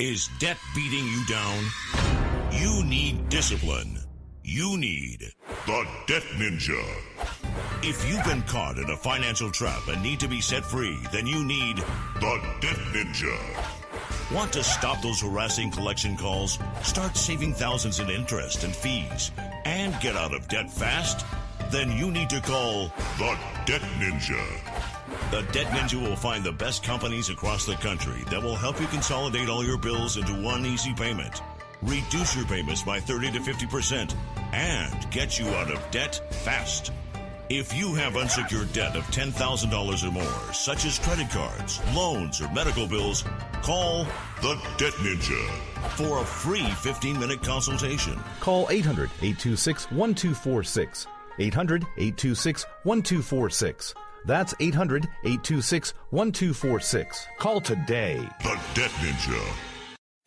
Is debt beating you down? You need discipline. You need the Debt Ninja. If you've been caught in a financial trap and need to be set free, then you need the Debt Ninja. Want to stop those harassing collection calls, start saving thousands in interest and fees, and get out of debt fast? Then you need to call the Debt Ninja. The Debt Ninja will find the best companies across the country that will help you consolidate all your bills into one easy payment, reduce your payments by 30 to 50%, and get you out of debt fast. If you have unsecured debt of $10,000 or more, such as credit cards, loans, or medical bills, call the Debt Ninja for a free 15-minute consultation. Call 800-826-1246. 800-826-1246. That's 800-826-1246. Call today. The Debt Ninja.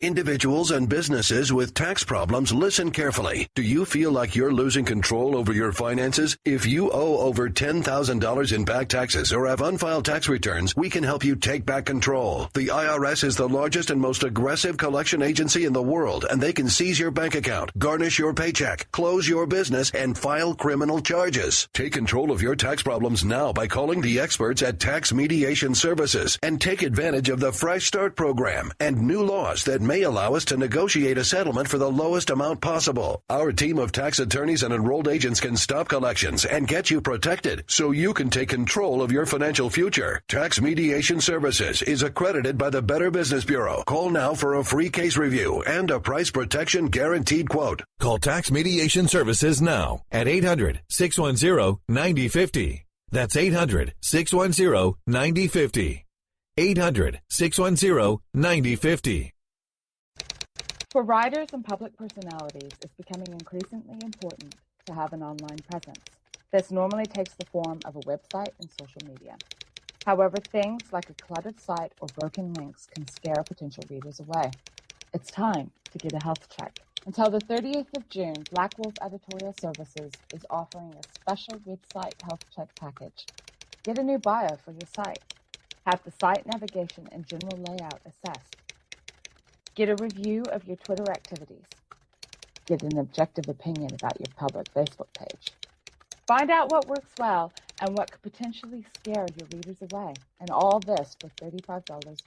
Individuals and businesses with tax problems, listen carefully. Do you feel like you're losing control over your finances? If you owe over $10,000 in back taxes or have unfiled tax returns, we can help you take back control. The IRS is the largest and most aggressive collection agency in the world, and they can seize your bank account, garnish your paycheck, close your business, and file criminal charges. Take control of your tax problems now by calling the experts at Tax Mediation Services and take advantage of the Fresh Start program and new laws that may allow us to negotiate a settlement for the lowest amount possible. Our team of tax attorneys and enrolled agents can stop collections and get you protected so you can take control of your financial future. Tax Mediation Services is accredited by the Better Business Bureau. Call now for a free case review and a price protection guaranteed quote. Call Tax Mediation Services now at 800-610-9050. That's 800-610-9050. 800-610-9050. For writers and public personalities, it's becoming increasingly important to have an online presence. This normally takes the form of a website and social media. However, things like a cluttered site or broken links can scare potential readers away. It's time to get a health check. Until the 30th of June, Black Wolf Editorial Services is offering a special website health check package. Get a new bio for your site. Have the site navigation and general layout assessed. Get a review of your Twitter activities. Get an objective opinion about your public Facebook page. Find out what works well and what could potentially scare your readers away. And all this for $35.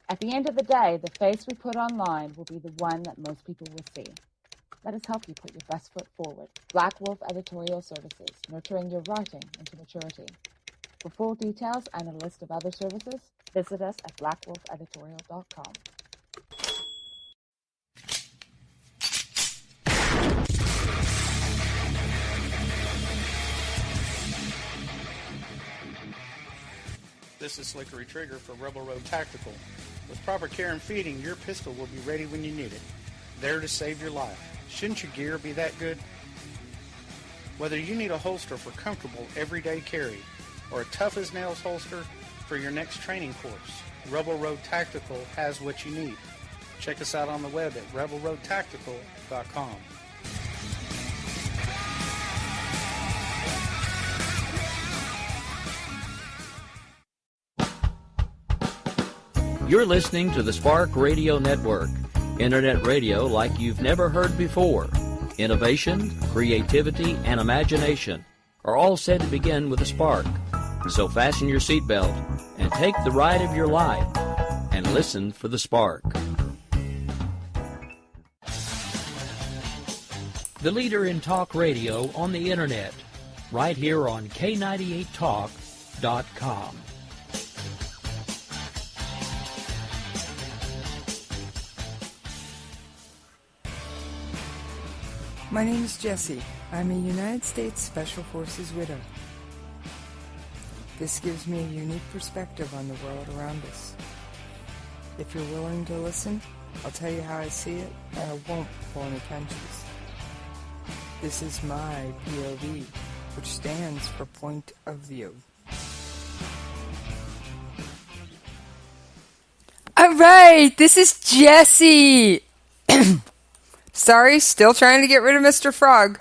At the end of the day, the face we put online will be the one that most people will see. Let us help you put your best foot forward. Black Wolf Editorial Services, nurturing your writing into maturity. For full details and a list of other services, visit us at blackwolfeditorial.com. This is Slickery Trigger for Rebel Road Tactical. With proper care and feeding, your pistol will be ready when you need it, there to save your life. Shouldn't your gear be that good? Whether you need a holster for comfortable everyday carry or a tough-as-nails holster for your next training course, Rebel Road Tactical has what you need. Check us out on the web at rebelroadtactical.com. You're listening to the Spark Radio Network, internet radio like you've never heard before. Innovation, creativity, and imagination are all said to begin with a spark. So fasten your seatbelt and take the ride of your life and listen for the spark. The leader in talk radio on the internet, right here on K98Talk.com. My name is Jessie. I'm a United States Special Forces widow. This gives me a unique perspective on the world around us. If you're willing to listen, I'll tell you how I see it, and I won't pull any punches. This is my POV, which stands for Point of View. All right, this is Jessie. Sorry, still trying to get rid of Mr. Frog.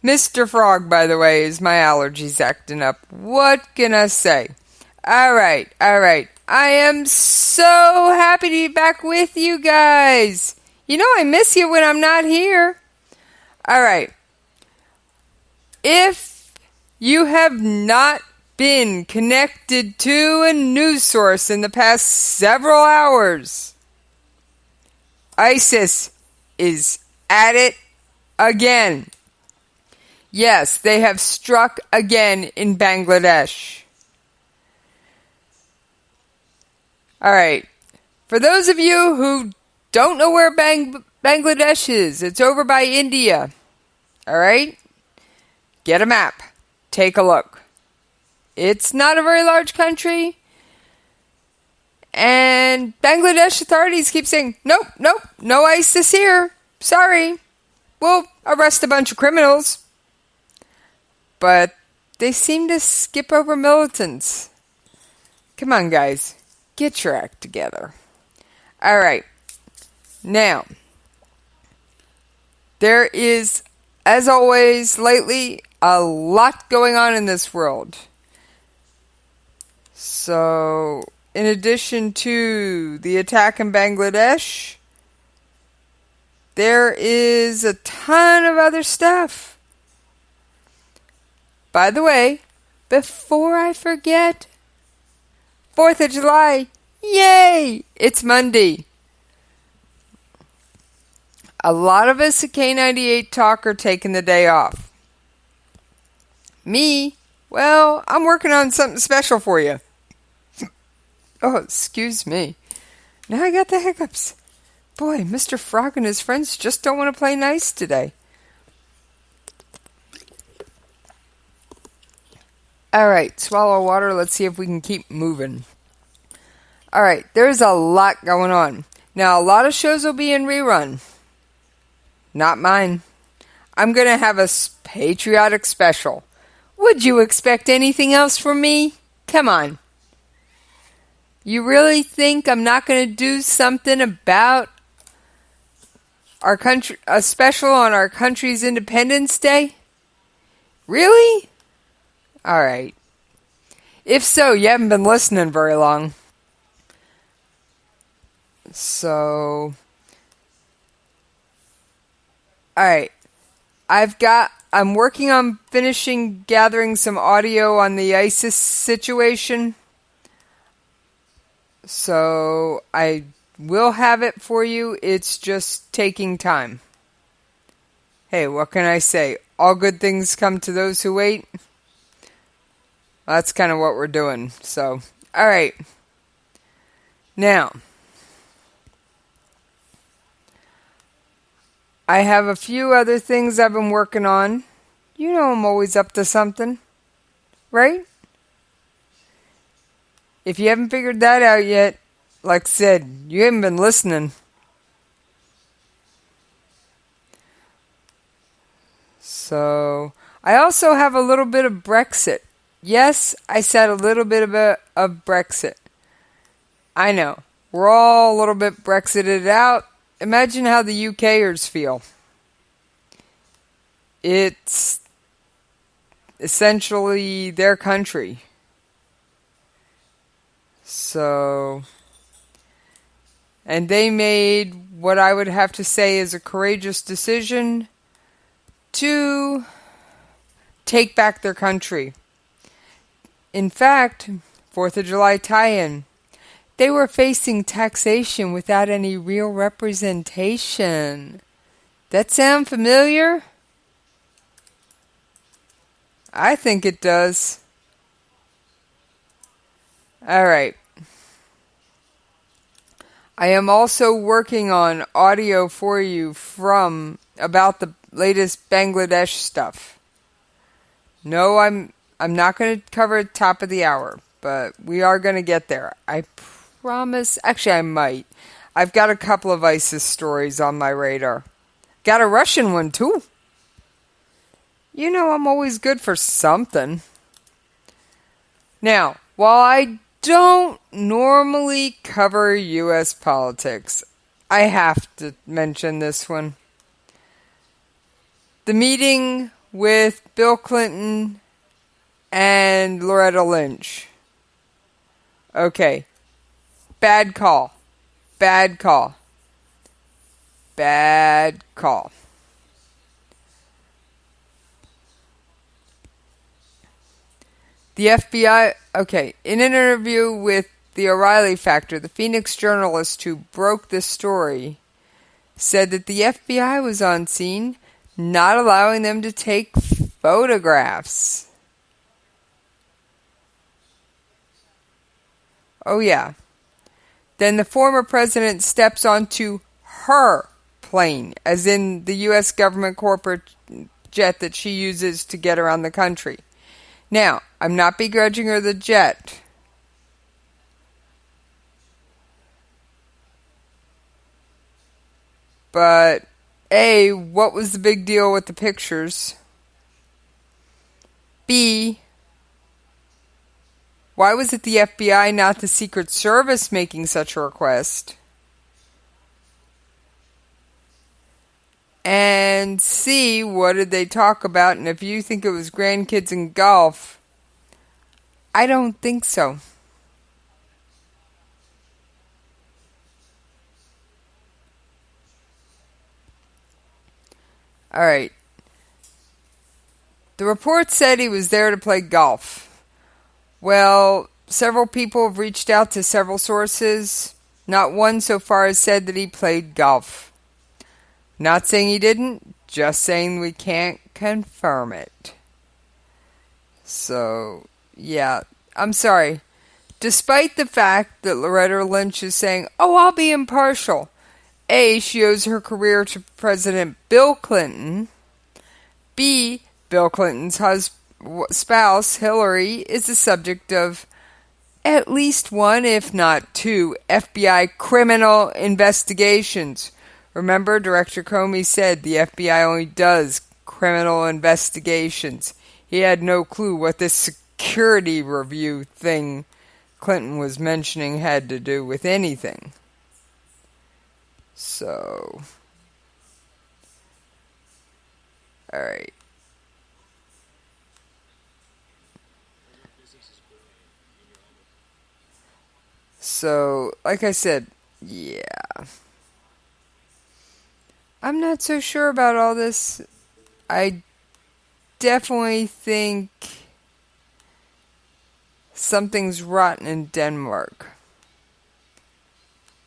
Mr. Frog, by the way, is my allergies acting up. What can I say? All right. I am so happy to be back with you guys. You know I miss you when I'm not here. All right. If you have not been connected to a news source in the past several hours, ISIS is at it again. Yes, they have struck again in Bangladesh. All right. For those of you who don't know where Bangladesh is, it's over by India. All right? Get a map. Take a look. It's not a very large country. And Bangladesh authorities keep saying, nope, no ISIS here. Sorry. We'll arrest a bunch of criminals. But they seem to skip over militants. Come on, guys. Get your act together. All right. Now, there is, as always, lately, a lot going on in this world. So, in addition to the attack in Bangladesh, there is a ton of other stuff. By the way, before I forget, 4th of July, yay! It's Monday. A lot of us at K98 Talk are taking the day off. Me, well, I'm working on something special for you. Oh, excuse me. Now I got the hiccups. Boy, Mr. Frog and his friends just don't want to play nice today. All right, swallow water. Let's see if we can keep moving. All right, there's a lot going on. Now, a lot of shows will be in rerun. Not mine. I'm going to have a patriotic special. Would you expect anything else from me? Come on. You really think I'm not going to do something about our country, a special on our country's Independence Day? Really? All right. If so, you haven't been listening very long. So, all right. I'm working on gathering some audio on the ISIS situation. So, I will have it for you. It's just taking time. Hey, what can I say? All good things come to those who wait. That's kind of what we're doing. So, all right. Now, I have a few other things I've been working on. You know I'm always up to something, right? If you haven't figured that out yet, like I said, you haven't been listening. So, I also have a little bit of Brexit. Yes, I said a little bit of Brexit. I know. We're all a little bit Brexited out. Imagine how the UKers feel. It's essentially their country. So, and they made what I would have to say is a courageous decision to take back their country. In fact, 4th of July tie-in, they were facing taxation without any real representation. That sound familiar? I think it does. All right. I am also working on audio for you about the latest Bangladesh stuff. No, I'm not going to cover it top of the hour, but we are going to get there. I promise. Actually, I might. I've got a couple of ISIS stories on my radar. Got a Russian one, too. You know I'm always good for something. Now, while I don't normally cover U.S. politics, I have to mention this one. The meeting with Bill Clinton and Loretta Lynch. Okay, Bad call. Bad call. Bad call. The FBI, okay, in an interview with the O'Reilly Factor, the Phoenix journalist who broke this story said that the FBI was on scene, not allowing them to take photographs. Oh yeah. Then the former president steps onto her plane, as in the U.S. government corporate jet that she uses to get around the country. Now, I'm not begrudging her the jet. But, A, what was the big deal with the pictures? B, why was it the FBI, not the Secret Service, making such a request? And C, what did they talk about? And if you think it was grandkids and golf, I don't think so. All right. The report said he was there to play golf. Well, several people have reached out to several sources. Not one so far has said that he played golf. Not saying he didn't, just saying we can't confirm it. So, yeah, I'm sorry. Despite the fact that Loretta Lynch is saying, oh, I'll be impartial. A, she owes her career to President Bill Clinton. B, Bill Clinton's spouse, Hillary, is the subject of at least one, if not two, FBI criminal investigations. Remember, Director Comey said the FBI only does criminal investigations. He had no clue what this security review thing Clinton was mentioning had to do with anything. So, all right. So, like I said, yeah. I'm not so sure about all this. I definitely think something's rotten in Denmark.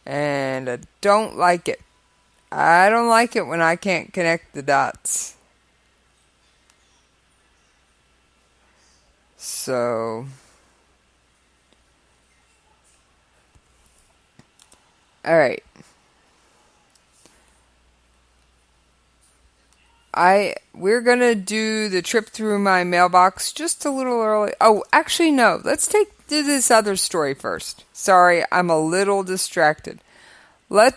And I don't like it. I don't like it when I can't connect the dots. So, all right. We're going to do the trip through my mailbox just a little early. Oh, actually, no. Let's do this other story first. Sorry, I'm a little distracted. Let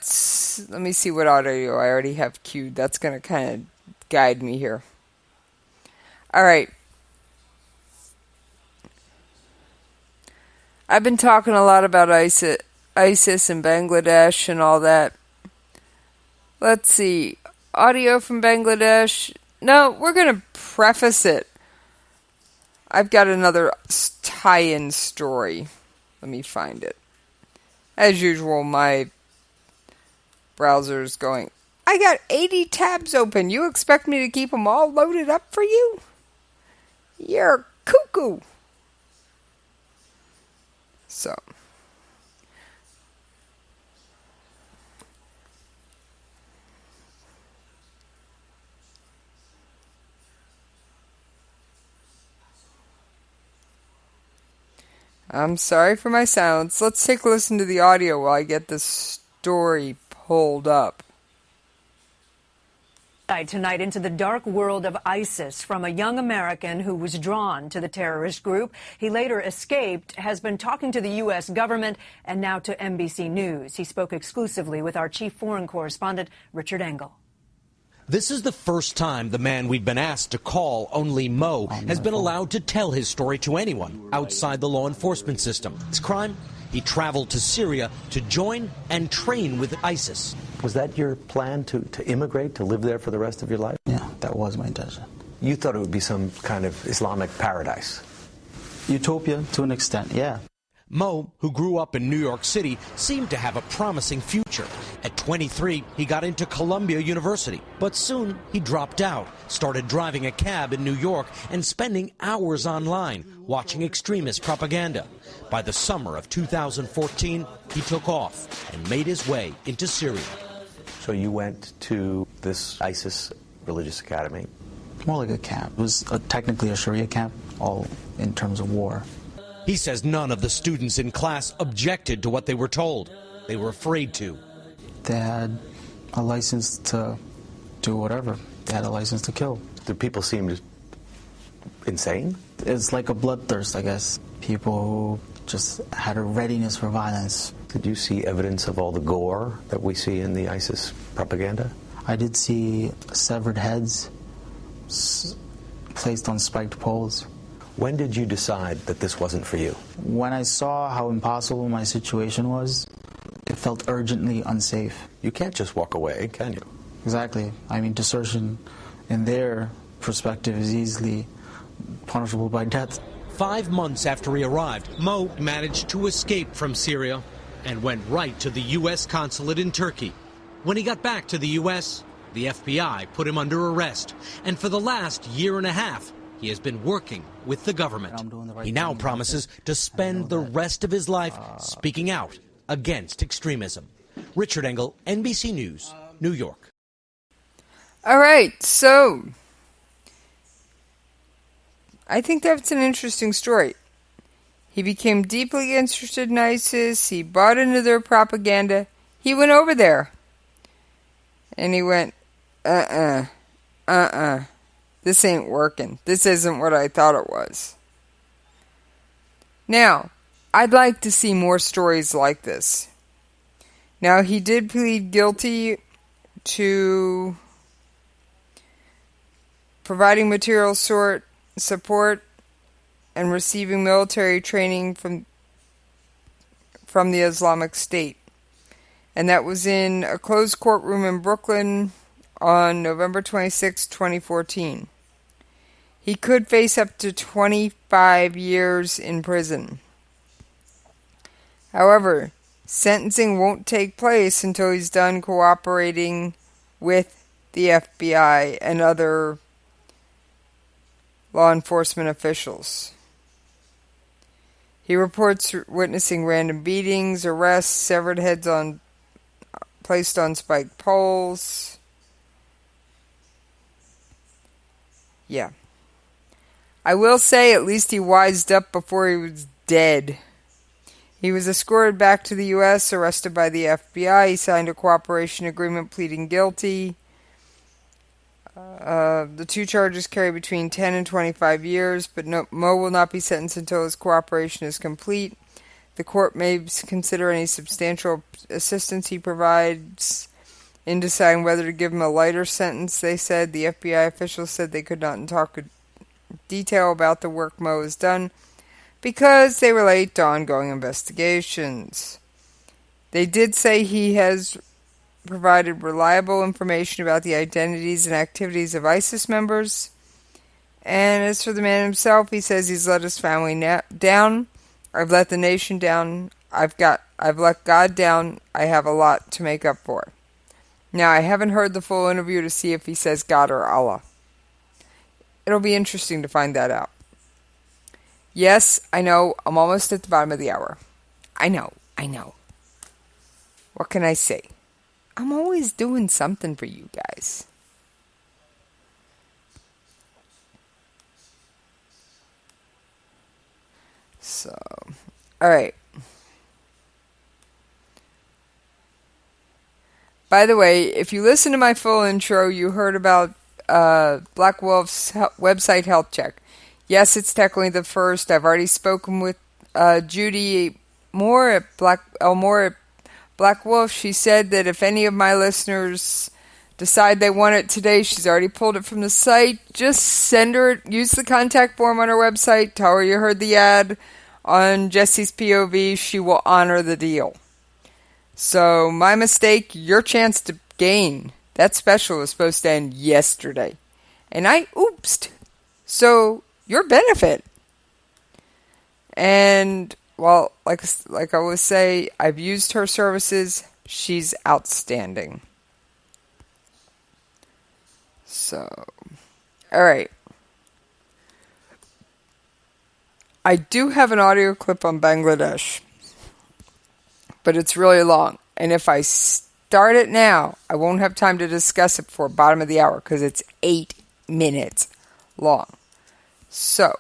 me see what audio I already have queued. That's going to kind of guide me here. All right. I've been talking a lot about ISIS and Bangladesh and all that. Let's see. Audio from Bangladesh. No, we're going to preface it. I've got another tie-in story. Let me find it. As usual, my browser's going, I got 80 tabs open. You expect me to keep them all loaded up for you? You're cuckoo. So. I'm sorry for my silence. Let's take a listen to the audio while I get this story pulled up. Tonight into the dark world of ISIS from a young American who was drawn to the terrorist group. He later escaped, has been talking to the U.S. government and now to NBC News. He spoke exclusively with our chief foreign correspondent, Richard Engel. This is the first time the man we'd been asked to call, only Mo, has been allowed to tell his story to anyone outside the law enforcement system. His crime? He traveled to Syria to join and train with ISIS. Was that your plan to immigrate, to live there for the rest of your life? Yeah, that was my intention. You thought it would be some kind of Islamic paradise? Utopia to an extent, yeah. Mo, who grew up in New York City, seemed to have a promising future. At 23, he got into Columbia University, but soon he dropped out, started driving a cab in New York, and spending hours online watching extremist propaganda. By the summer of 2014, he took off and made his way into Syria. So you went to this ISIS religious academy? More like a camp. It was technically a Sharia camp, all in terms of war. He says none of the students in class objected to what they were told. They were afraid to. They had a license to do whatever. They had a license to kill. Do people seem insane? It's like a bloodthirst, I guess. People who just had a readiness for violence. Did you see evidence of all the gore that we see in the ISIS propaganda? I did see severed heads placed on spiked poles. When did you decide that this wasn't for you? When I saw how impossible my situation was, it felt urgently unsafe. You can't just walk away, can you? Exactly. I mean, desertion in their perspective is easily punishable by death. 5 months after he arrived, Mo managed to escape from Syria and went right to the U.S. consulate in Turkey. When he got back to the U.S., the FBI put him under arrest, and for the last year and a half, he has been working with the government. He now promises to spend the rest of his life speaking out against extremism. Richard Engel, NBC News, New York. All right, so I think that's an interesting story. He became deeply interested in ISIS. He bought into their propaganda. He went over there. And he went, this ain't working. This isn't what I thought it was. Now, I'd like to see more stories like this. Now, he did plead guilty to providing material support and receiving military training from the Islamic State. And that was in a closed courtroom in Brooklyn on November 26, 2014. He could face up to 25 years in prison. However, sentencing won't take place until he's done cooperating with the FBI and other law enforcement officials. He reports witnessing random beatings, arrests, severed heads placed on spiked poles. Yeah. I will say at least he wised up before he was dead. He was escorted back to the U.S., arrested by the FBI. He signed a cooperation agreement pleading guilty. The two charges carry between 10 and 25 years, but Mo will not be sentenced until his cooperation is complete. The court may consider any substantial assistance he provides in deciding whether to give him a lighter sentence, they said. The FBI officials said they could not talk in detail about the work Mo has done because they relate to ongoing investigations. They did say he has provided reliable information about the identities and activities of ISIS members. And as for the man himself, he says he's let his family down. I've let the nation down. I've let God down. I have a lot to make up for. Now, I haven't heard the full interview to see if he says God or Allah. It'll be interesting to find that out. Yes, I know, I'm almost at the bottom of the hour. I know. What can I say? I'm always doing something for you guys. So, alright. By the way, if you listen to my full intro, you heard about Black Wolf's website health check. Yes, it's technically the first. I've already spoken with Judy Moore at Black Wolf. She said that if any of my listeners decide they want it today, she's already pulled it from the site. Just send her, use the contact form on her website, tell her you heard the ad on Jessie's POV. She will honor the deal. So, my mistake, your chance to gain. That special was supposed to end yesterday. And I oopsed. So, your benefit. And well, like I always say, I've used her services. She's outstanding. So, all right. I do have an audio clip on Bangladesh, but it's really long. And if I start it now, I won't have time to discuss it before bottom of the hour because it's 8 minutes long. So,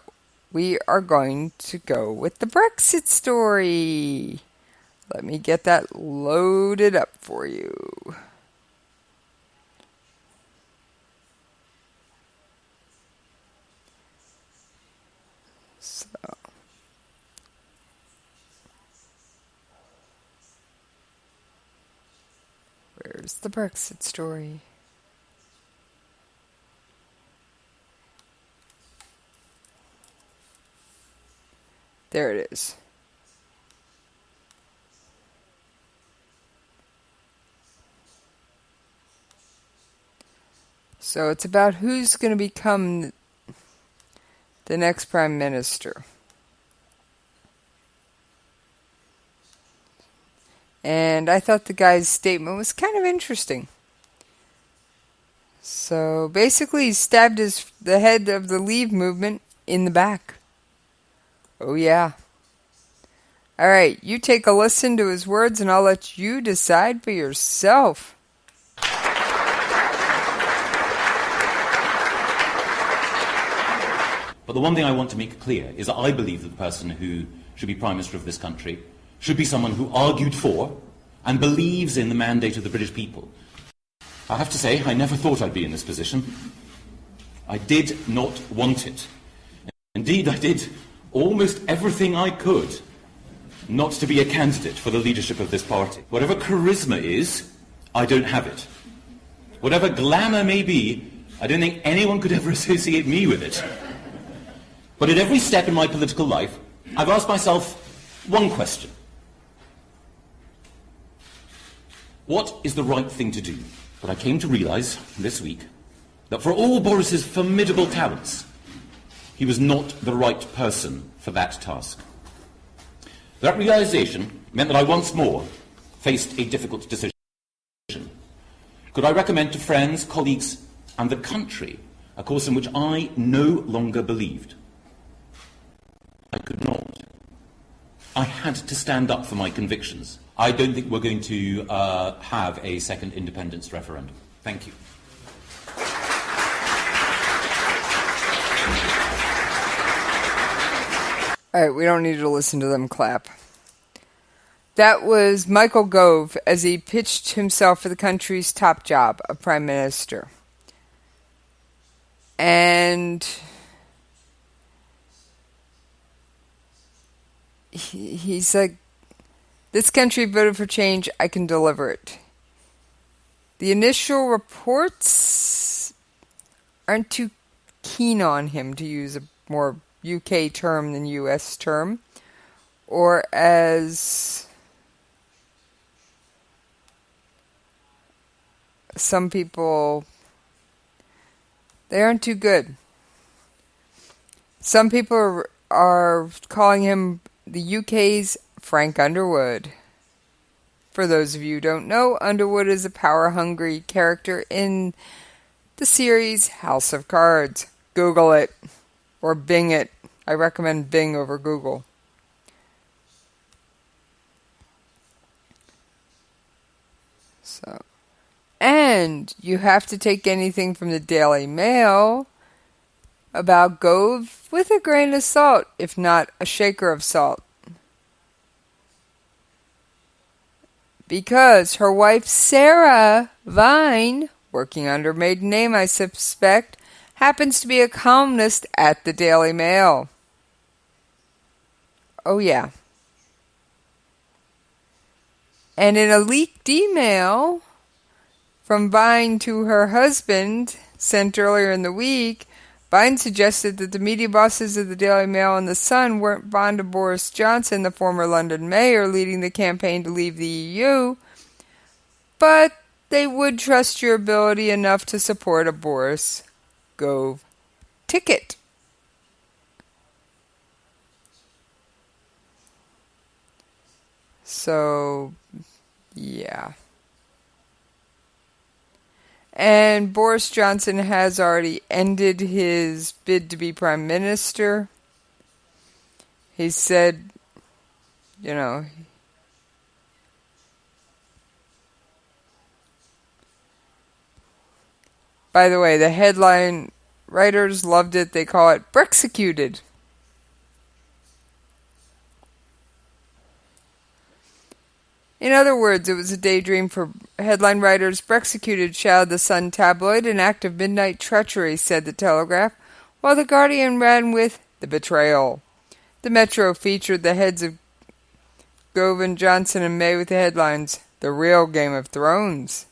we are going to go with the Brexit story. Let me get that loaded up for you. So, where's the Brexit story? There it is. So it's about who's going to become the next Prime Minister. And I thought the guy's statement was kind of interesting. So basically he stabbed the head of the Leave movement in the back. Oh yeah. All right, you take a listen to his words and I'll let you decide for yourself. But the one thing I want to make clear is that I believe that the person who should be Prime Minister of this country should be someone who argued for and believes in the mandate of the British people. I have to say, I never thought I'd be in this position. I did not want it. Indeed, I did almost everything I could not to be a candidate for the leadership of this party. Whatever charisma is, I don't have it. Whatever glamour may be, I don't think anyone could ever associate me with it. But at every step in my political life, I've asked myself one question. What is the right thing to do? But I came to realise this week that for all Boris's formidable talents, he was not the right person for that task. That realisation meant that I once more faced a difficult decision. Could I recommend to friends, colleagues, and the country a course in which I no longer believed? I could not. I had to stand up for my convictions. I don't think we're going to have a second independence referendum. Thank you. All right, we don't need to listen to them clap. That was Michael Gove as he pitched himself for the country's top job of Prime Minister. And he's like, this country voted for change, I can deliver it. The initial reports aren't too keen on him, to use a more UK term than US term, or as some people, they aren't too good. Some people are calling him the UK's Frank Underwood. For those of you who don't know, Underwood is a power-hungry character in the series House of Cards. Google it. Or Bing it. I recommend Bing over Google. So, and you have to take anything from the Daily Mail about Gove with a grain of salt, if not a shaker of salt. Because her wife Sarah Vine, working under her maiden name I suspect, happens to be a columnist at the Daily Mail. Oh yeah. And in a leaked email from Vine to her husband, sent earlier in the week, Vine suggested that the media bosses of the Daily Mail and The Sun weren't fond of Boris Johnson, the former London mayor leading the campaign to leave the EU, but they would trust your ability enough to support a Boris Gove ticket. So, yeah. And Boris Johnson has already ended his bid to be prime minister. He said, you know, by the way, the headline writers loved it. They call it Brexicuted. In other words, it was a daydream for headline writers. Brexicuted shouted the Sun tabloid, an act of midnight treachery, said the Telegraph, while the Guardian ran with the betrayal. The Metro featured the heads of Gove, Johnson, and May with the headlines, The Real Game of Thrones.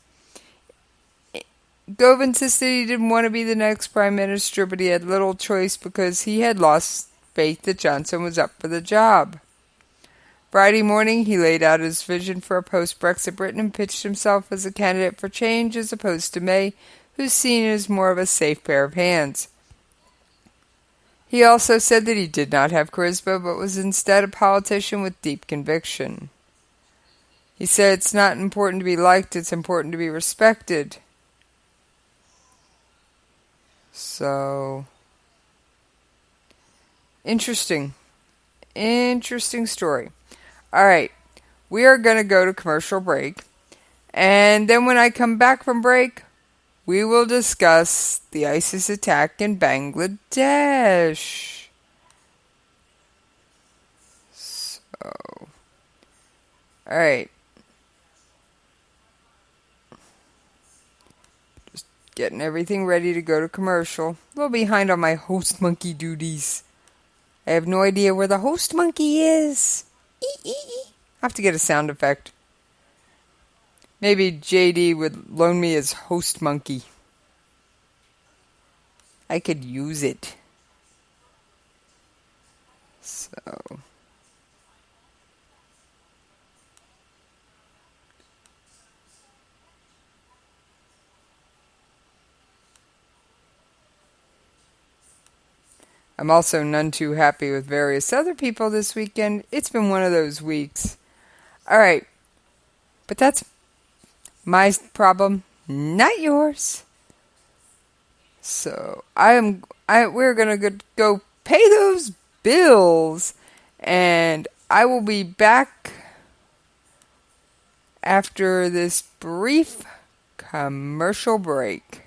Gove insisted he didn't want to be the next prime minister, but he had little choice because he had lost faith that Johnson was up for the job. Friday morning, he laid out his vision for a post-Brexit Britain and pitched himself as a candidate for change as opposed to May, who's seen as more of a safe pair of hands. He also said that he did not have charisma, but was instead a politician with deep conviction. He said it's not important to be liked, it's important to be respected. So, interesting story. All right, we are going to go to commercial break. And then when I come back from break, we will discuss the ISIS attack in Bangladesh. So, all right. Just getting everything ready to go to commercial. A little behind on my host monkey duties. I have no idea where the host monkey is. I have to get a sound effect. Maybe JD would loan me his host monkey. I could use it. So. I'm also none too happy with various other people this weekend. It's been one of those weeks. All right. But that's my problem, not yours. So, we're going to go pay those bills, and I will be back after this brief commercial break.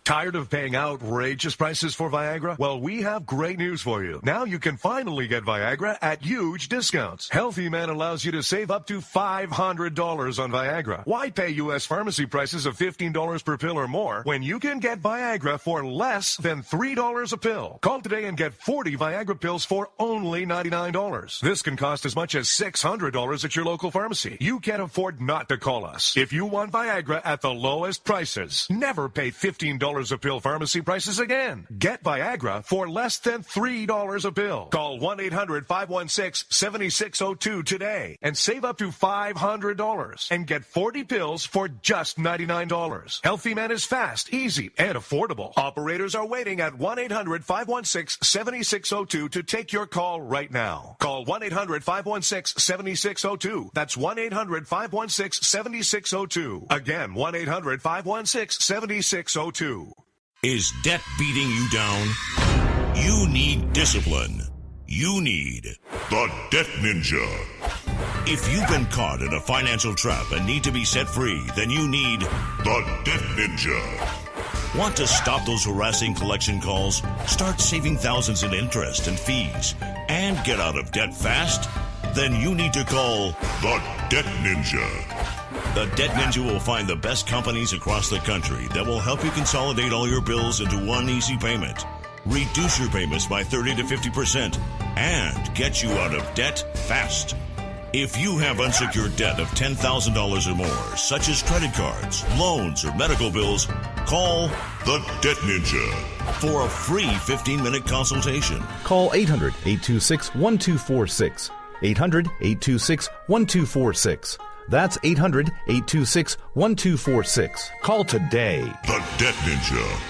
Tired of paying outrageous prices for Viagra? Well, we have great news for you. Now you can finally get Viagra at huge discounts. Healthy Man allows you to save up to $500 on Viagra. Why pay U.S. pharmacy prices of $15 per pill or more when you can get Viagra for less than $3 a pill? Call today and get 40 Viagra pills for only $99. This can cost as much as $600 at your local pharmacy. You can't afford not to call us. If you want Viagra at the lowest prices, never pay $15 a pill pharmacy prices again. Get Viagra for less than $3 a pill. Call 1-800-516-7602 today and save up to $500 and get 40 pills for just $99. Healthy Man is fast, easy, and affordable. Operators are waiting at 1-800-516-7602 to take your call right now. Call 1-800-516-7602. That's 1-800-516-7602. Again, 1-800-516-7602. Is debt beating you down? You need discipline. You need the Debt Ninja. If you've been caught in a financial trap and need to be set free, then you need the Debt Ninja. Want to stop those harassing collection calls, start saving thousands in interest and fees, and get out of debt fast? Then you need to call the Debt Ninja. The Debt Ninja will find the best companies across the country that will help you consolidate all your bills into one easy payment, reduce your payments by 30 to 50%, and get you out of debt fast. If you have unsecured debt of $10,000 or more, such as credit cards, loans, or medical bills, call the Debt Ninja for a free 15-minute consultation. Call 800-826-1246. 800-826-1246. That's 800-826-1246. Call today. The Debt Ninja.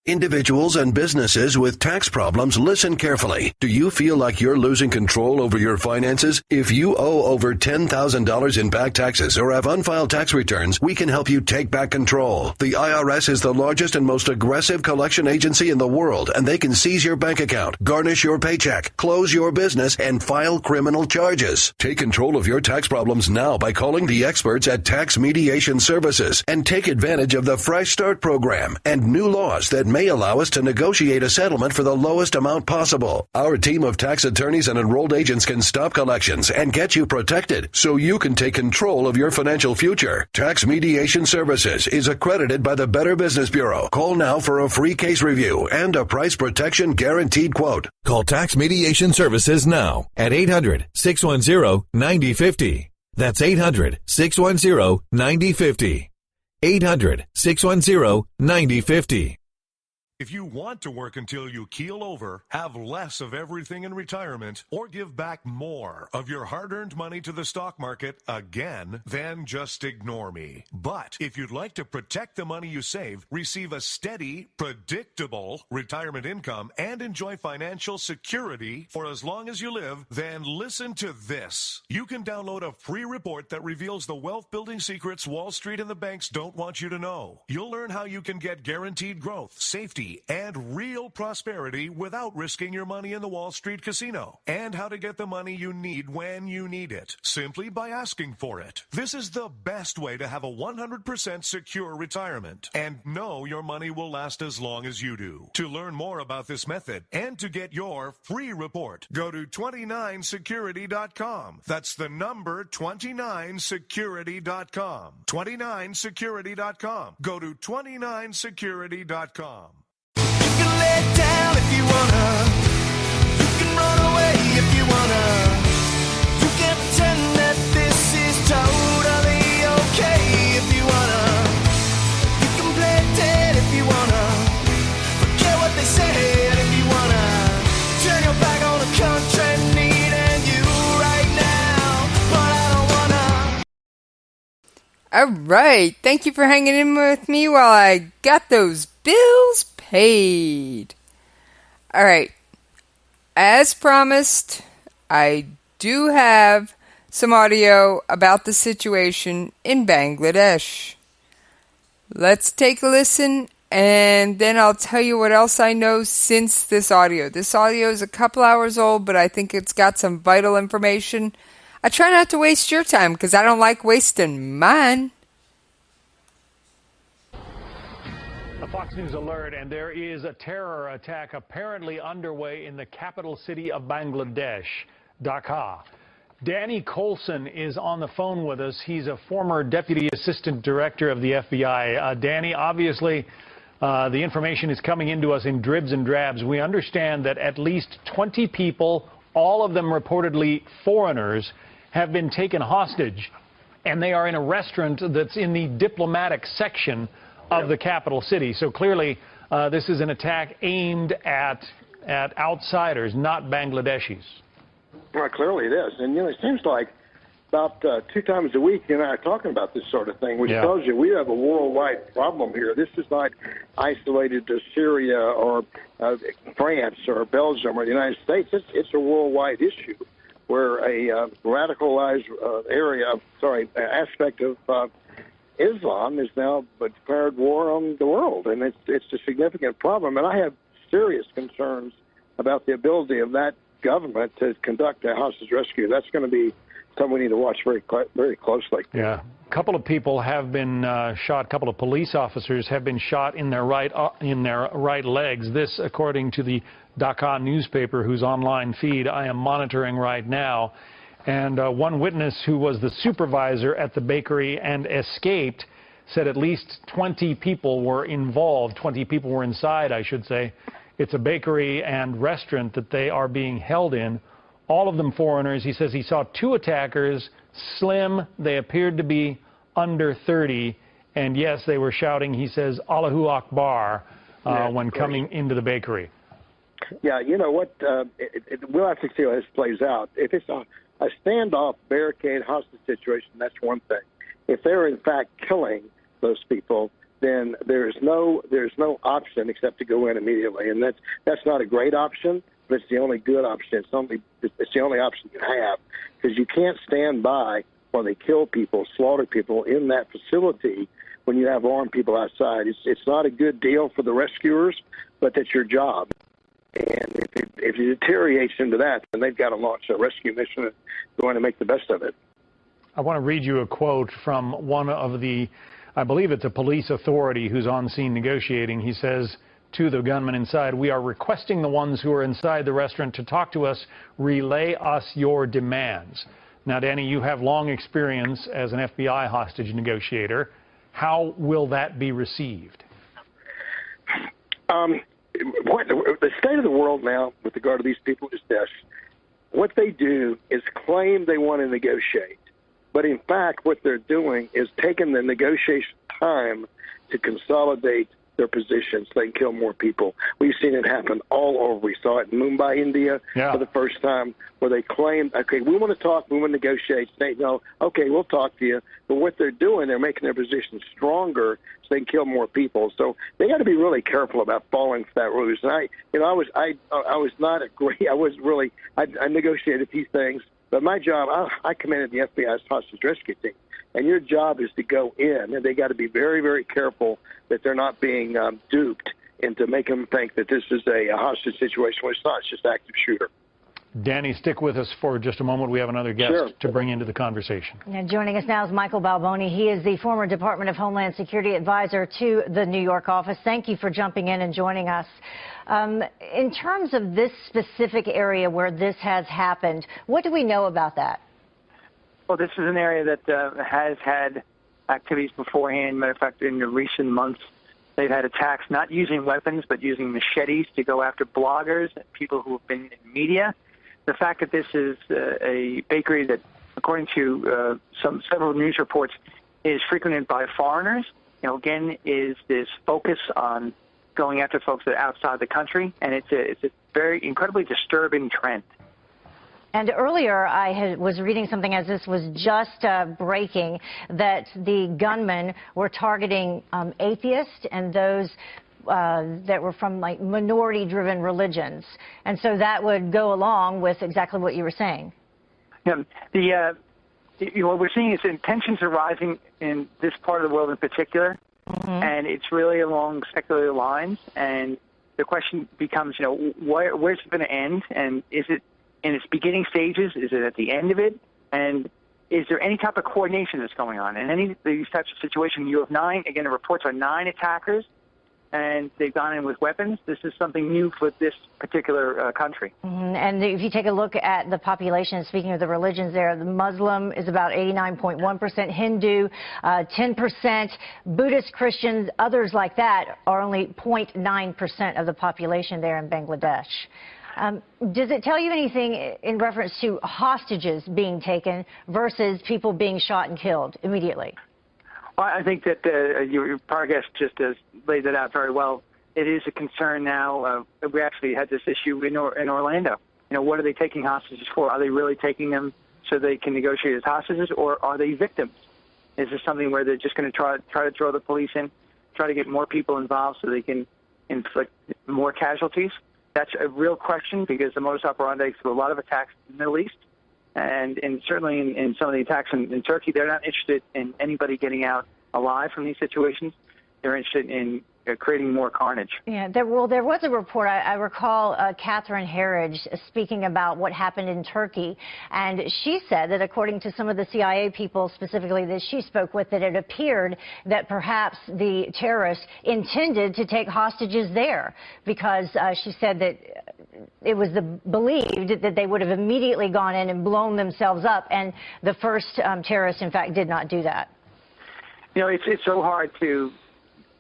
Individuals and businesses with tax problems, listen carefully. Do you feel like you're losing control over your finances? If you owe over $10,000 in back taxes or have unfiled tax returns, we can help you take back control. The IRS is the largest and most aggressive collection agency in the world, and they can seize your bank account, garnish your paycheck, close your business, and file criminal charges. Take control of your tax problems now by calling the experts at Tax Mediation Services and take advantage of the Fresh Start program and new laws that may allow us to negotiate a settlement for the lowest amount possible. Our team of tax attorneys and enrolled agents can stop collections and get you protected so you can take control of your financial future. Tax Mediation Services is accredited by the Better Business Bureau. Call now for a free case review and a price protection guaranteed quote. Call Tax Mediation Services now at 800-610-9050. That's 800-610-9050. 800-610-9050. If you want to work until you keel over, have less of everything in retirement, or give back more of your hard-earned money to the stock market again, then just ignore me. But if you'd like to protect the money you save, receive a steady, predictable retirement income, and enjoy financial security for as long as you live, then listen to this. You can download a free report that reveals the wealth-building secrets Wall Street and the banks don't want you to know. You'll learn how you can get guaranteed growth, safety, and real prosperity without risking your money in the Wall Street casino, and how to get the money you need when you need it, simply by asking for it. This is the best way to have a 100% secure retirement and know your money will last as long as you do. To learn more about this method and to get your free report, go to 29security.com. That's the number 29security.com. 29security.com. Go to 29security.com. You can lay down if you wanna. You can run away if you wanna. You can pretend that this is totally okay if you wanna. You can play dead if you wanna. Forget what they said if you wanna. Turn your back on the country needing you right now, but I don't wanna. All right. Thank you for hanging in with me while I got those bills paid. All right. As promised, I do have some audio about the situation in Bangladesh. Let's take a listen, and then I'll tell you what else I know since this audio. This audio is a couple hours old, but I think it's got some vital information. I try not to waste your time because I don't like wasting mine. A Fox News alert, and there is a terror attack apparently underway in the capital city of Bangladesh, Dhaka. Danny Colson is on the phone with us. He's a former Deputy Assistant Director of the FBI. Danny, obviously, the information is coming into us in dribs and drabs. We understand that at least 20 people, all of them reportedly foreigners, have been taken hostage, and they are in a restaurant that's in the diplomatic section of the capital city. So clearly, this is an attack aimed at outsiders, not Bangladeshis. Well, clearly it is. And, it seems like about 2 times a week you and I are talking about this sort of thing, which tells you we have a worldwide problem here. This is not isolated to Syria or France or Belgium or the United States. It's a worldwide issue where a radicalized aspect of Islam is now declared war on the world, and it's a significant problem. And I have serious concerns about the ability of that government to conduct a hostage rescue. That's going to be something we need to watch very closely. Yeah. A couple of people have been shot. A couple of police officers have been shot in their right legs. This, according to the Dhaka newspaper, whose online feed I am monitoring right now. And one witness who was the supervisor at the bakery and escaped said at least 20 people were involved. 20 people were inside, I should say. It's a bakery and restaurant that they are being held in. All of them foreigners. He says he saw 2 attackers, slim. They appeared to be under 30. And yes, they were shouting, he says, Allahu Akbar, when coming into the bakery. Yeah, you know what? We'll have to see how this plays out. If it's a standoff, barricade, hostage situation, that's one thing. If they're in fact killing those people, then there's no option except to go in immediately, and that's not a great option, but it's the only good option. It's the only option you have, because you can't stand by while they kill people, slaughter people in that facility when you have armed people outside. It's not a good deal for the rescuers, but that's your job. And if it deteriorates into that, then they've got to launch a rescue mission and go in and make the best of it. I want to read you a quote from one of the, I believe it's a police authority who's on scene negotiating. He says to the gunman inside, "We are requesting the ones who are inside the restaurant to talk to us, relay us your demands." Now, Danny, you have long experience as an FBI hostage negotiator. How will that be received? The state of the world now with regard to these people is this. What they do is claim they want to negotiate. But in fact, what they're doing is taking the negotiation time to consolidate their positions so they can kill more people. We've seen it happen all over. We saw it in Mumbai, India, for the first time, where they claimed, okay, we want to talk, we want to negotiate. They know, okay, we'll talk to you. But what they're doing, they're making their position stronger so they can kill more people. So they got to be really careful about falling for that ruse. And I negotiated a few things, but my job, I commanded the FBI's hostage rescue team. And your job is to go in, and they got to be very, very careful that they're not being duped into making them think that this is a hostage situation when it's not. It's just active shooter. Danny, stick with us for just a moment. We have another guest to bring into the conversation. And joining us now is Michael Balboni. He is the former Department of Homeland Security advisor to the New York office. Thank you for jumping in and joining us. In terms of this specific area where this has happened, what do we know about that? Well, this is an area that has had activities beforehand. Matter of fact, in the recent months, they've had attacks not using weapons, but using machetes to go after bloggers and people who have been in media. The fact that this is a bakery that, according to several news reports, is frequented by foreigners, again, is this focus on going after folks that are outside the country, and it's a very incredibly disturbing trend. And earlier, I was reading something as this was just breaking, that the gunmen were targeting atheists and those that were from like minority-driven religions. And so that would go along with exactly what you were saying. Yeah, what we're seeing is tensions are rising in this part of the world in particular, and it's really along secular lines. And the question becomes, where's it going to end, and is it in its beginning stages? Is it at the end of it? And is there any type of coordination that's going on? In any of these types of situations, you have 9, again, the reports are 9 attackers, and they've gone in with weapons. This is something new for this particular country. And if you take a look at the population, speaking of the religions there, the Muslim is about 89.1%, Hindu 10%, Buddhist, Christians, others like that are only 0.9% of the population there in Bangladesh. Does it tell you anything in reference to hostages being taken versus people being shot and killed immediately? I think that your prior guest just has laid that out very well. It is a concern now. We actually had this issue in Orlando. What are they taking hostages for? Are they really taking them so they can negotiate as hostages, or are they victims? Is this something where they're just going to try to draw the police in, try to get more people involved so they can inflict more casualties? That's a real question, because the modus operandi for a lot of attacks in the Middle East, and certainly in some of the attacks in Turkey, they're not interested in anybody getting out alive from these situations. They're interested in creating more carnage. Yeah, there was a report, I recall Catherine Herridge speaking about what happened in Turkey, and she said that according to some of the CIA people specifically that she spoke with, that it appeared that perhaps the terrorists intended to take hostages there, because she said that it was believed that they would have immediately gone in and blown themselves up, and the first terrorists, in fact, did not do that. It's so hard to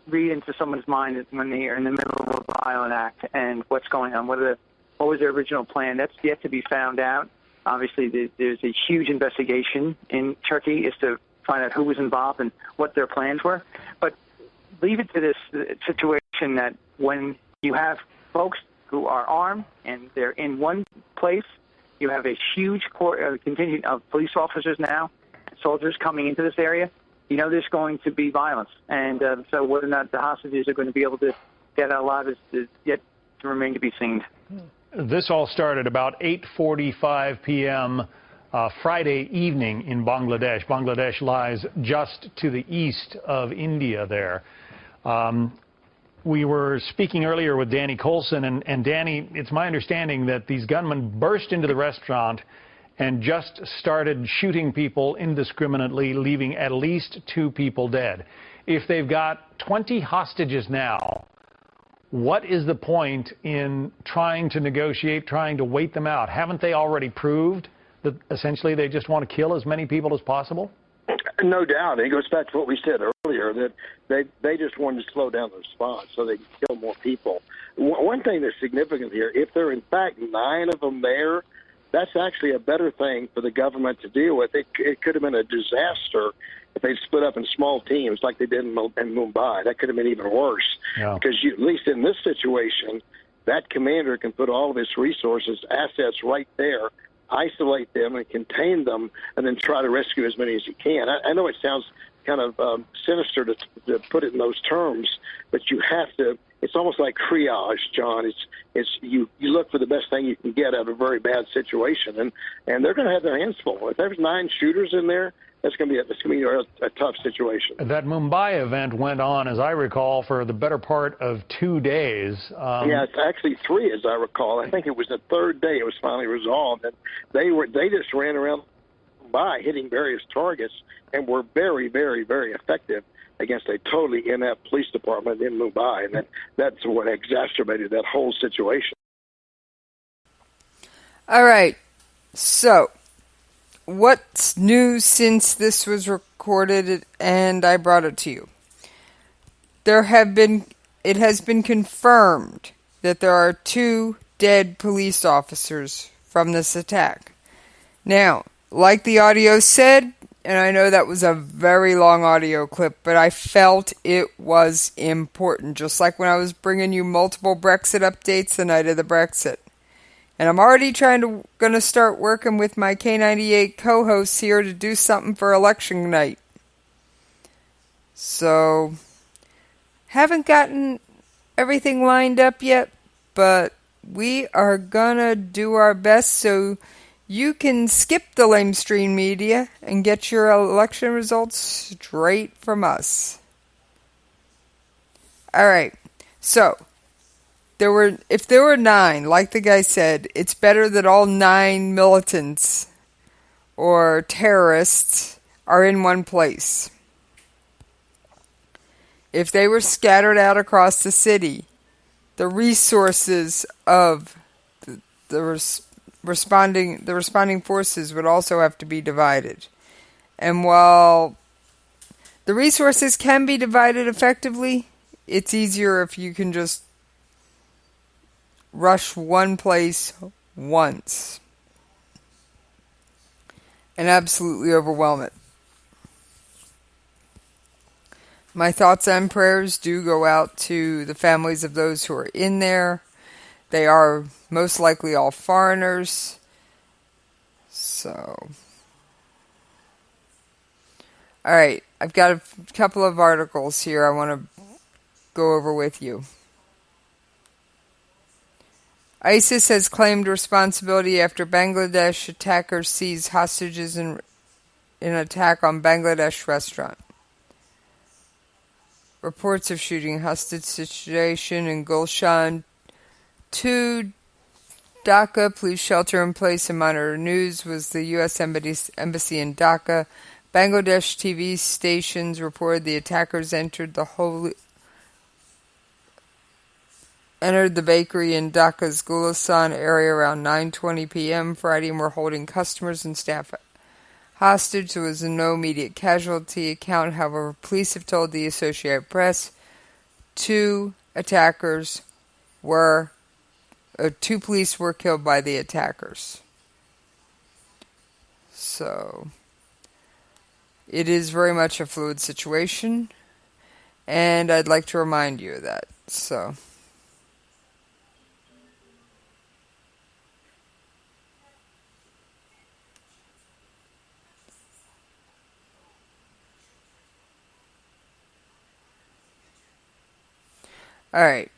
read into someone's mind when they are in the middle of a violent act and what's going on. What was their original plan? That's yet to be found out. Obviously, there's a huge investigation in Turkey as to find out who was involved and what their plans were. But leave it to this situation that when you have folks who are armed and they're in one place, you have a huge contingent of police officers now, soldiers coming into this area. there's going to be violence. And so whether or not the hostages are going to be able to get out alive is yet to remain to be seen. This all started about 8:45 p.m. Friday evening in Bangladesh. Bangladesh lies just to the east of India there. We were speaking earlier with Danny Colson, and Danny, it's my understanding that these gunmen burst into the restaurant and just started shooting people indiscriminately, leaving at least 2 people dead. If they've got 20 hostages now, what is the point in trying to negotiate, trying to wait them out? Haven't they already proved that essentially they just want to kill as many people as possible? No doubt. It goes back to what we said earlier, that they just wanted to slow down the response so they can kill more people. One thing that's significant here, if there are in fact 9 of them there, that's actually a better thing for the government to deal with. It could have been a disaster if they split up in small teams like they did in Mumbai. That could have been even worse. Yeah. Because at least in this situation, that commander can put all of his resources, assets right there, isolate them and contain them, and then try to rescue as many as he can. I know it sounds kind of sinister to put it in those terms, but you have to. It's almost like triage, John. It's you look for the best thing you can get out of a very bad situation, and they're going to have their hands full. If there's 9 shooters in there, that's going to be a tough situation. That Mumbai event went on, as I recall, for the better part of 2 days. Yeah, it's actually 3, as I recall. I think it was the 3rd day it was finally resolved, and they just ran around Mumbai hitting various targets and were very, very, very effective against a totally inept police department in Mumbai, and that's what exacerbated that whole situation. All right, so what's new since this was recorded and I brought it to you? It has been confirmed that there are 2 dead police officers from this attack. Now, like the audio said, and I know that was a very long audio clip, but I felt it was important, just like when I was bringing you multiple Brexit updates the night of the Brexit. And I'm already going to start working with my K98 co-hosts here to do something for election night. So, haven't gotten everything lined up yet, but we are going to do our best so you can skip the lamestream media and get your election results straight from us. All right, so if there were 9, like the guy said, it's better that all 9 militants or terrorists are in one place. If they were scattered out across the city, the resources of the responding forces would also have to be divided. And while the resources can be divided effectively, it's easier if you can just rush one place once and absolutely overwhelm it. My thoughts and prayers do go out to the families of those who are in there. They are most likely all foreigners. So, all right, I've got a couple of articles here I want to go over with you. ISIS has claimed responsibility after Bangladesh attackers seized hostages in an attack on Bangladesh restaurant. Reports of shooting hostage situation in Gulshan. 2 Dhaka police shelter in place and monitor news was the U.S. Embassy in Dhaka. Bangladesh TV stations reported the attackers entered the bakery in Dhaka's Gulistan area around 9:20 p.m. Friday and were holding customers and staff hostage. There was no immediate casualty account. However, police have told the Associated Press 2 police were killed by the attackers. So, it is very much a fluid situation, and I'd like to remind you of that. So, Alright.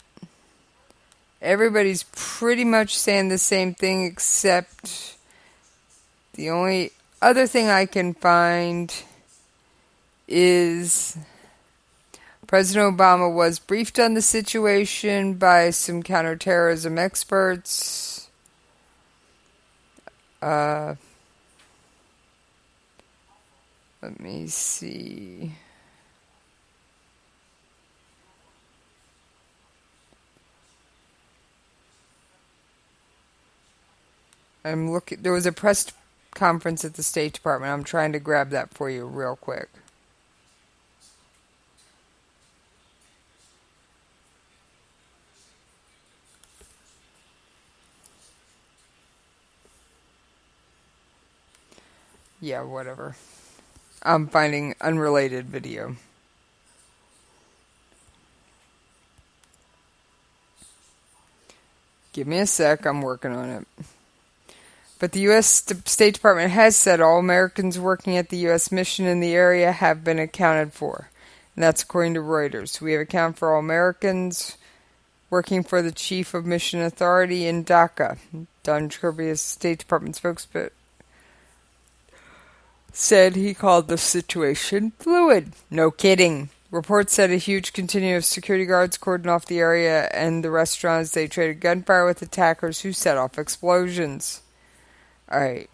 Everybody's pretty much saying the same thing, except the only other thing I can find is President Obama was briefed on the situation by some counterterrorism experts. Let me see. I'm looking. There was a press conference at the State Department. I'm trying to grab that for you real quick. Yeah, whatever. I'm finding unrelated video. Give me a sec. I'm working on it. But the U.S. State Department has said all Americans working at the U.S. mission in the area have been accounted for. And that's according to Reuters. We have accounted for all Americans working for the Chief of Mission Authority in Dhaka. Don Kirby, a State Department spokesperson, said he called the situation fluid. No kidding. Reports said a huge contingent of security guards cordoned off the area and the restaurant as they traded gunfire with attackers who set off explosions. Alright.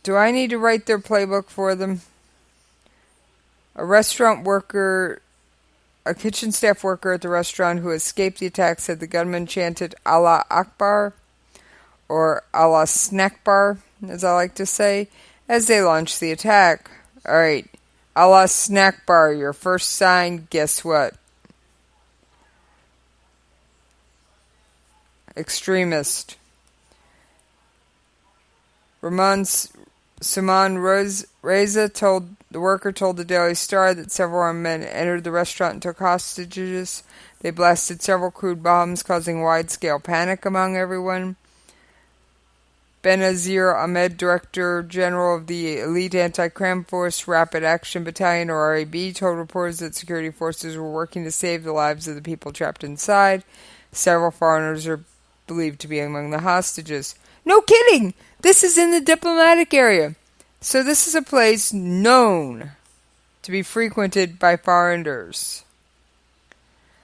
Do I need to write their playbook for them? A restaurant worker, a kitchen staff worker at the restaurant who escaped the attack said the gunman chanted Allah Akbar, or Allah Snack Bar, as I like to say, as they launched the attack. Alright. Allah Snack Bar, your first sign, guess what? Extremist. Suman Reza told the Daily Star that several armed men entered the restaurant and took hostages. They blasted several crude bombs, causing wide-scale panic among everyone. Benazir Ahmed, Director General of the Elite Anti-Crime Force Rapid Action Battalion, or RAB, told reporters that security forces were working to save the lives of the people trapped inside. Several foreigners are believed to be among the hostages. No kidding! This is in the diplomatic area. So this is a place known to be frequented by foreigners.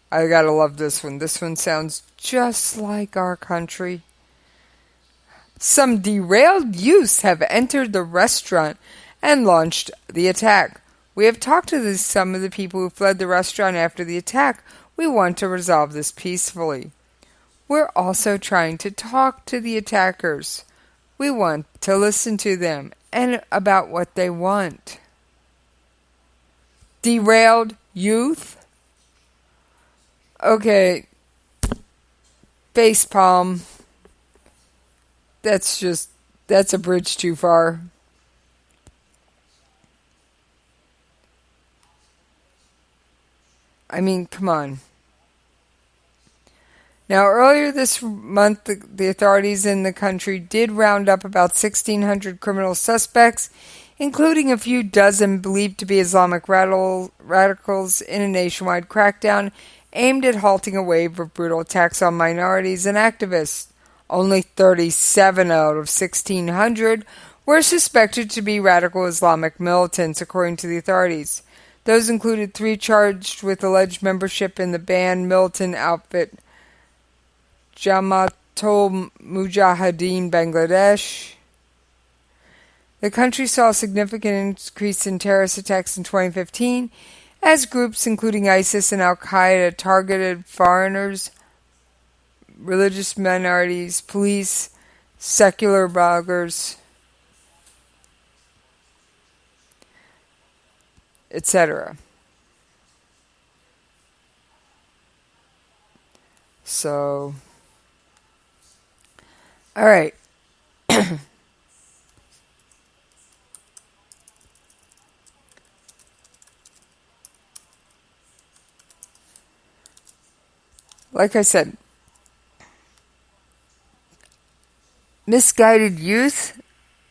I gotta love this one. This one sounds just like our country. Some derailed youths have entered the restaurant and launched the attack. We have talked to some of the people who fled the restaurant after the attack. We want to resolve this peacefully. We're also trying to talk to the attackers. We want to listen to them and about what they want. Derailed youth? Okay. Facepalm. That's a bridge too far. I mean, come on. Now, earlier this month, the authorities in the country did round up about 1,600 criminal suspects, including a few dozen believed to be Islamic radicals, in a nationwide crackdown aimed at halting a wave of brutal attacks on minorities and activists. Only 37 out of 1,600 were suspected to be radical Islamic militants, according to the authorities. Those included 3 charged with alleged membership in the banned militant outfit Jamaatul Mujahideen Bangladesh. The country saw a significant increase in terrorist attacks in 2015 as groups including ISIS and Al-Qaeda targeted foreigners, religious minorities, police, secular bloggers, etc. So, all right. Like I said, misguided youth,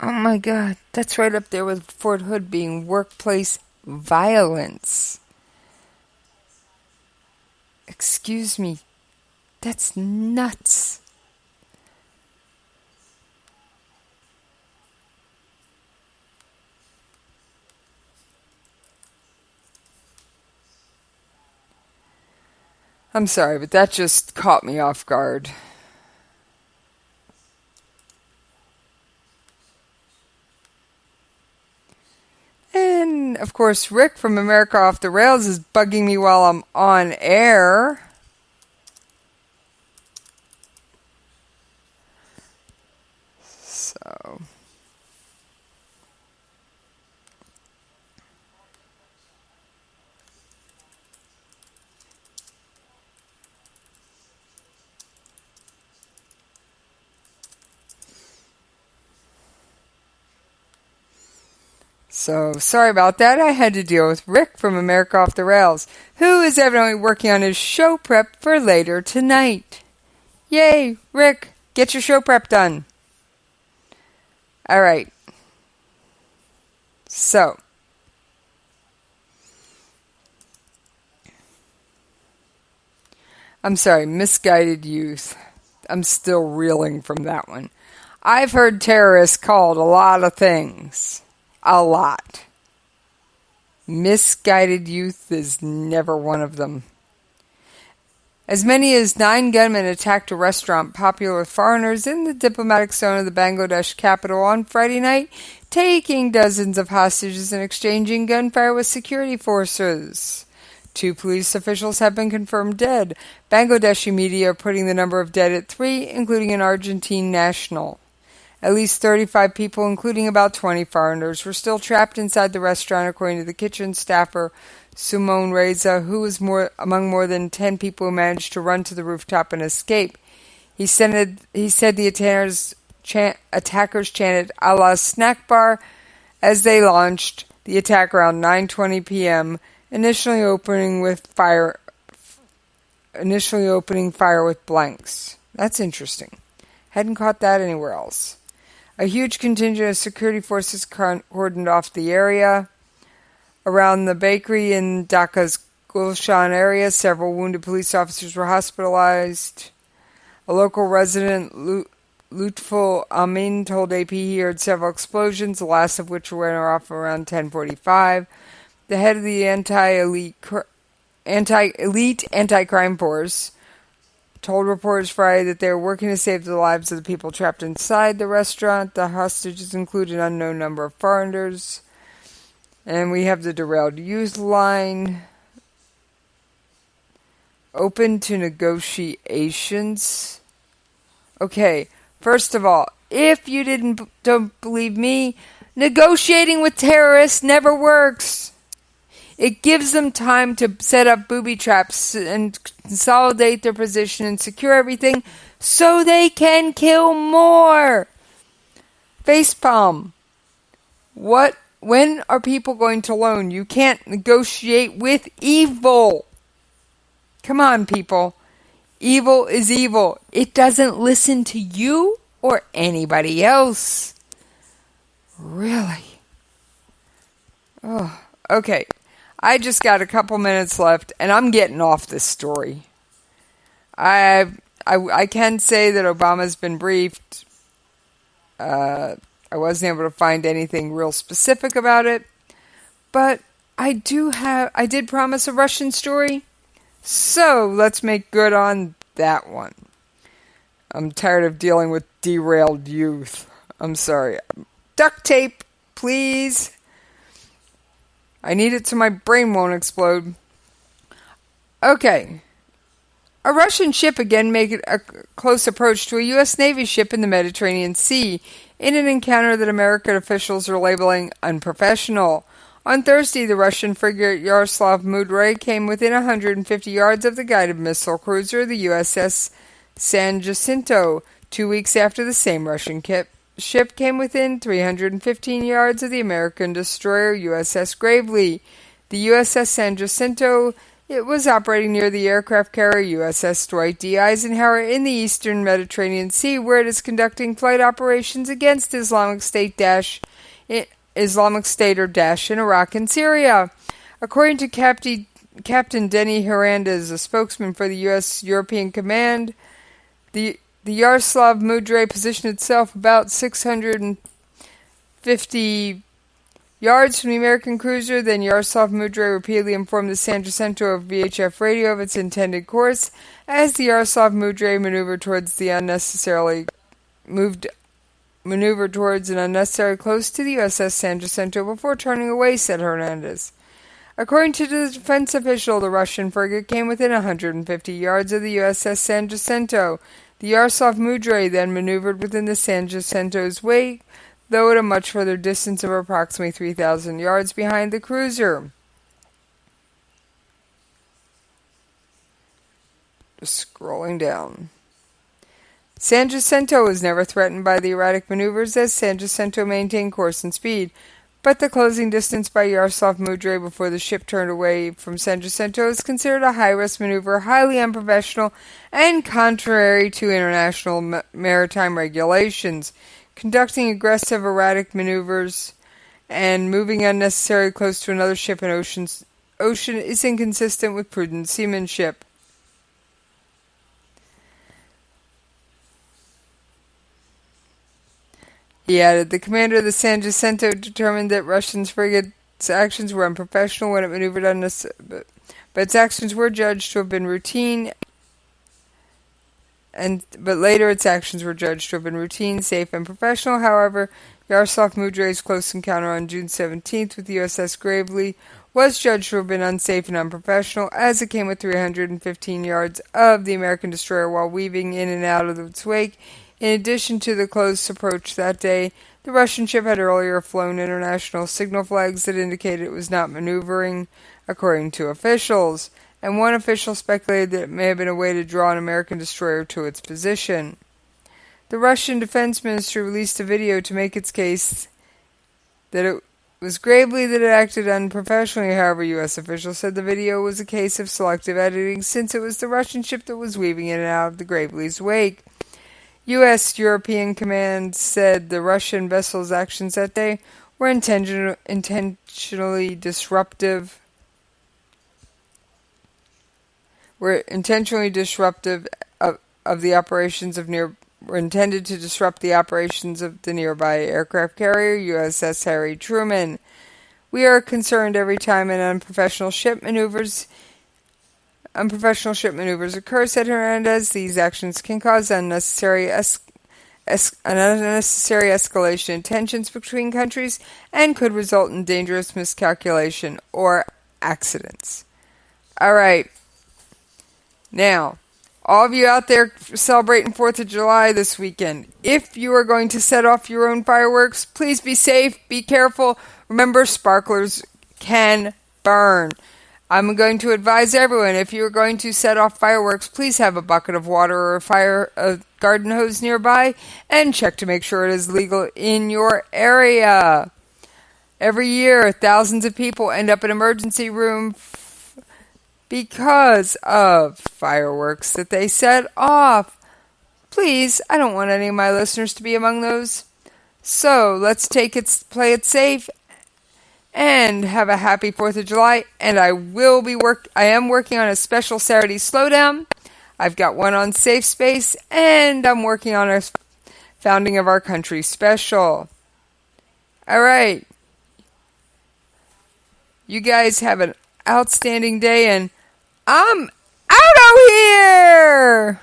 oh my God, that's right up there with Fort Hood being workplace violence. Excuse me. That's nuts. I'm sorry, but that just caught me off guard. And, of course, Rick from America Off the Rails is bugging me while I'm on air. So... So, sorry about that. I had to deal with Rick from America Off the Rails, who is evidently working on his show prep for later tonight. Yay, Rick, get your show prep done. All right. So, I'm sorry, misguided youth. I'm still reeling from that one. I've heard terrorists called a lot of things. A lot. Misguided youth is never one of them. As many as 9 gunmen attacked a restaurant popular with foreigners in the diplomatic zone of the Bangladesh capital on Friday night, taking dozens of hostages and exchanging gunfire with security forces. 2 police officials have been confirmed dead. Bangladeshi media are putting the number of dead at 3, including an Argentine national. At least 35 people, including about 20 foreigners, were still trapped inside the restaurant, according to the kitchen staffer, Sumon Reza, who was among more than 10 people who managed to run to the rooftop and escape. He said the attackers chanted Allah Snack Bar as they launched the attack around 9:20 p.m., initially opening fire with blanks. That's interesting. Hadn't caught that anywhere else. A huge contingent of security forces cordoned off the area. Around the bakery in Dhaka's Gulshan area, several wounded police officers were hospitalized. A local resident, Lutful Amin, told AP he heard several explosions, the last of which went off around 10:45. The head of the anti-elite anti-crime force told reporters Friday that they were working to save the lives of the people trapped inside the restaurant. The hostages include an unknown number of foreigners. And we have the derailed youth line. Open to negotiations. Okay, first of all, if you don't believe me, negotiating with terrorists never works. It gives them time to set up booby traps and consolidate their position and secure everything so they can kill more. Facepalm. When are people going to learn? You can't negotiate with evil. Come on, people. Evil is evil. It doesn't listen to you or anybody else. Really? Oh, okay. I just got a couple minutes left, and I'm getting off this story. I can say that Obama's been briefed. I wasn't able to find anything real specific about it, but I did promise a Russian story, so let's make good on that one. I'm tired of dealing with derailed youth. I'm sorry. Duct tape, please. I need it so my brain won't explode. Okay. A Russian ship again made a close approach to a U.S. Navy ship in the Mediterranean Sea in an encounter that American officials are labeling unprofessional. On Thursday, the Russian frigate Yaroslav Mudry came within 150 yards of the guided missile cruiser, the USS San Jacinto, 2 weeks after the same Russian ship came within 315 yards of the American destroyer USS Gravely. The USS San Jacinto, it was operating near the aircraft carrier USS Dwight D. Eisenhower in the eastern Mediterranean Sea, where it is conducting flight operations against Islamic State in Iraq and Syria. According to Captain Captain Denny Hernandez, a spokesman for the U.S. European Command. The Yaroslav Mudry positioned itself about 650 yards from the American cruiser. Then Yaroslav Mudry repeatedly informed the San Jacinto of VHF radio of its intended course as the Yaroslav Mudry maneuvered towards an unnecessary close to the USS San Jacinto before turning away, said Hernandez. According to the defense official, the Russian frigate came within 150 yards of the USS San Jacinto. The Yaroslav Mudry then maneuvered within the San Jacinto's wake, though at a much further distance of approximately 3,000 yards behind the cruiser. Just scrolling down. San Jacinto was never threatened by the erratic maneuvers as San Jacinto maintained course and speed, but the closing distance by Yaroslav Mudry before the ship turned away from San Jacinto is considered a high-risk maneuver, highly unprofessional, and contrary to international maritime regulations. Conducting aggressive, erratic maneuvers and moving unnecessarily close to another ship in ocean is inconsistent with prudent seamanship. He added, the commander of the San Jacinto determined that Russian's frigate's actions were unprofessional when it maneuvered unnecessarily, but its actions were judged to have been routine, but later its actions were judged to have been routine, safe, and professional. However, Yaroslav Mudry's close encounter on June 17th with the USS Gravely was judged to have been unsafe and unprofessional, as it came with 315 yards of the American destroyer while weaving in and out of its wake. In addition to the close approach that day, the Russian ship had earlier flown international signal flags that indicated it was not maneuvering, according to officials, and one official speculated that it may have been a way to draw an American destroyer to its position. The Russian Defense Ministry released a video to make its case that it was Gravely that it acted unprofessionally. However, U.S. officials said the video was a case of selective editing since it was the Russian ship that was weaving in and out of the Gravely's wake. U.S. European Command said the Russian vessel's actions that day were intentionally disruptive of the operations of were intended to disrupt the operations of the nearby aircraft carrier USS Harry Truman. We are concerned every time an unprofessional ship maneuvers occur, said Hernandez. These actions can cause unnecessary escalation in tensions between countries and could result in dangerous miscalculation or accidents. All right. Now, all of you out there celebrating 4th of July this weekend, if you are going to set off your own fireworks, please be safe, be careful. Remember, sparklers can burn. I'm going to advise everyone, if you're going to set off fireworks, please have a bucket of water or a garden hose nearby and check to make sure it is legal in your area. Every year, thousands of people end up in emergency room because of fireworks that they set off. Please, I don't want any of my listeners to be among those. So let's play it safe, and have a happy 4th of July. And I am working on a special Saturday slowdown. I've got one on Safe Space, and I'm working on a founding of our country special. All right. You guys have an outstanding day, and I'm out of here!